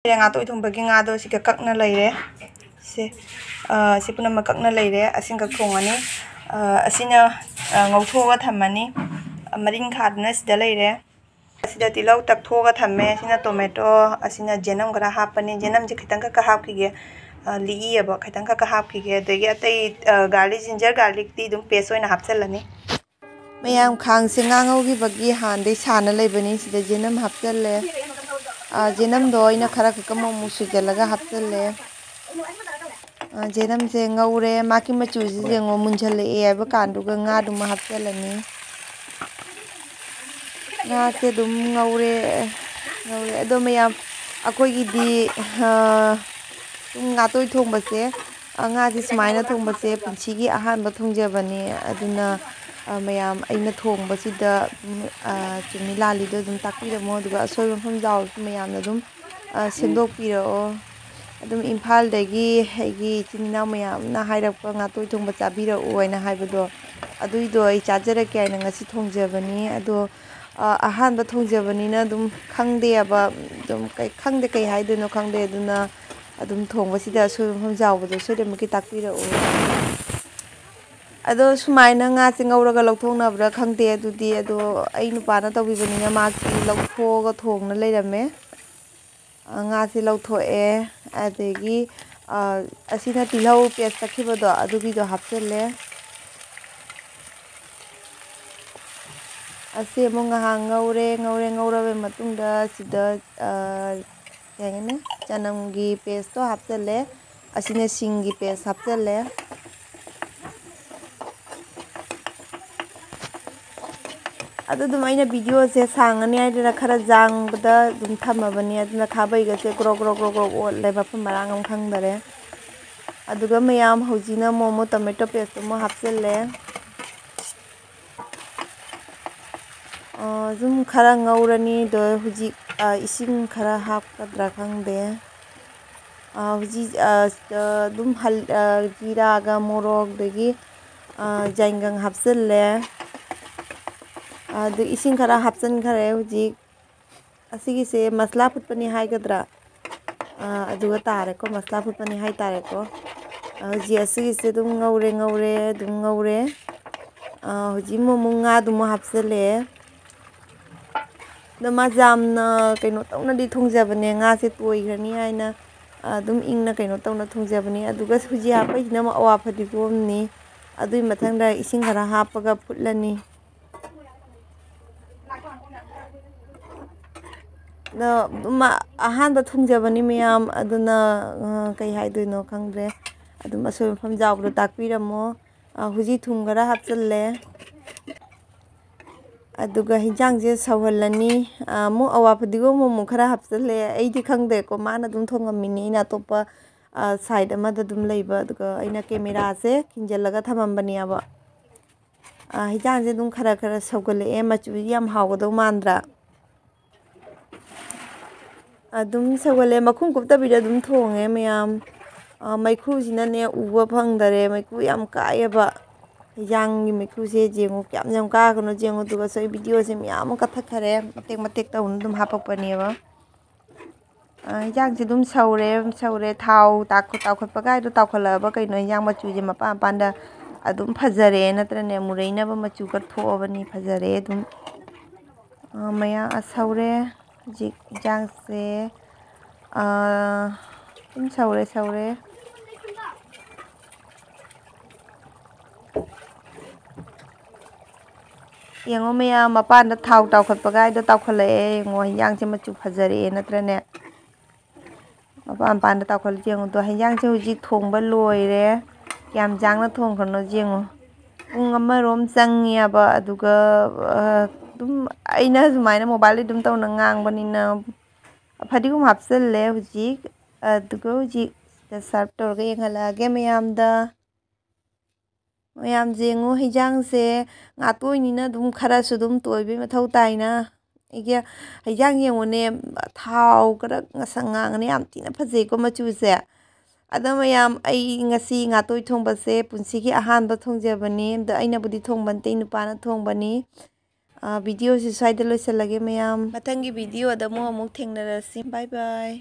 ngà tôi thùng bagi ngà do sika kakna leire se si punama kakna leire asinga thongani asina ngauthoga thamani maring khadna sida leire asida tilau takthoga thamme sina tomato asina jenam gara hapani jenam je khitang ka hapkige li aba khitang ka hapkige degi atai garlic ginger garlic ti dum paste oina hapchalani mayam khang se ngangau gi bagi hande sana leibani sida jenam hapchalle jenam do ina khara ka mo sujalaga hapchalle jenam se ngaure maki machu je ngo munjale e ba kandu ga nga dum hapchalani nga se dum ngaure ado mayam akoi gi di nga toi thong ba se nga ji smaina thong ba se punchi gi ahan ba thong jabani aduna mayam aina thong ba sida chumi lali do dum takira mo duga asoi mafam jaw mayam na dum sendok piro adum imphal dagi hegi chinna mayam na hairapka nga toi thong ba chabira oina haibado aduido ai chajara kai na ngasi thong jabani ado ahan ba thong jabani na dum khangde aba dum kai khangde kai haidono khangde aduna adum thong ba sida asoi mafam jaw bado soide maki takira o ado sumaina nga singauraga lauthongna bra khangde adudi ado ai nupana tawibani na ma ki lauthoga thongna leirame nga si lauthoe adegi asina tilau paste takhibado adugi do hapchelle ase monga ngaure matungda sida yangene chanamgi paste to hapchelle asina singi paste hapchelle ado dum aina video se sangani aidra khara jang bada dum thamabani aduna khabai ga se gro ol le ba pham marang khangdare aduga mayam hojina momo tomato paste mo hapchelle zum khara ngaurani do huji ising khara hapkadra khangde huji dum hal jira ga morok degi jaingang hapchelle adu ising khara hapchan khare huji asigi se masla phutpani haigadra aduga tare ko masla phutpani hai tare ko huji asigi se dum ngaure dum ngaure huji momunga dum hapsale dama jamna kaino tawna di thongjabane nga se toigrani haina dum ingna kaino tawna thongjabani aduga huji hapai na awa phadi gomni adui mathangda ising khara hapaga phutlani na ahan ba thungjabani mayam aduna kai haidoino khangdre adum asoi mafam jawbro takpiramo huji thum gara hapchalle aduga hinjang je sawhalani mu awa phadigo mu khara hapchalle aidi khangde ko mana dum thongamini na topa side amada dum leiba aduga aina camera se khinjalaga thamambani aba hinjang je dum khara sawgale e machu yam hawgado mandra adum sawale makhum kuptabida dum thonge mayam maikhu sinane uba phangdare maikhu yam kaayaba yang maikhu se jengo kyam ka kono jengo duga soi video se myam ka thakhare matek taun dum hapakpani ba yang se dum saure thau takhotpa gai do takhla ba kaino yang machu je mapa panda adum phajare natrane mureina ba machu ka thobani phajare dum maya asaure jik jang se saure yengo maya mapan da thau khotpa gai do takhole yengo yang se machu phajare natrane mapan pan da takhol jengo do yang se huji thongba loire kyam jangna thong khono jengo pung amarom changi aba aduga dum aina sumaina mobile dum tawna ngangbanina fadigum hapchalle huji aduga huji da serve torga yengalage mayam jengo hijang se ngatoinina dum khara su dum toibe mathau taina ige hijang yengone thau kara ngasanga ngane am tina phajei ko machu se ada mayam ai ngasi ngatoi thongba se punsi gi ahan ba thongjabani da aina budi thongban te nupana thongbani ꯚꯤꯗꯤꯑꯣꯁꯤ ꯁ꯭ꯋꯥꯏꯗ ꯂꯣꯏꯁꯤꯜꯂꯒꯦ ꯃꯌꯥꯝ ꯃꯊꯪꯒꯤ ꯚꯤꯗꯤꯑꯣꯗ ꯑꯃꯨꯛ ꯊꯦꯡꯅꯔꯁꯤ ꯕꯥꯏ ꯕꯥꯏ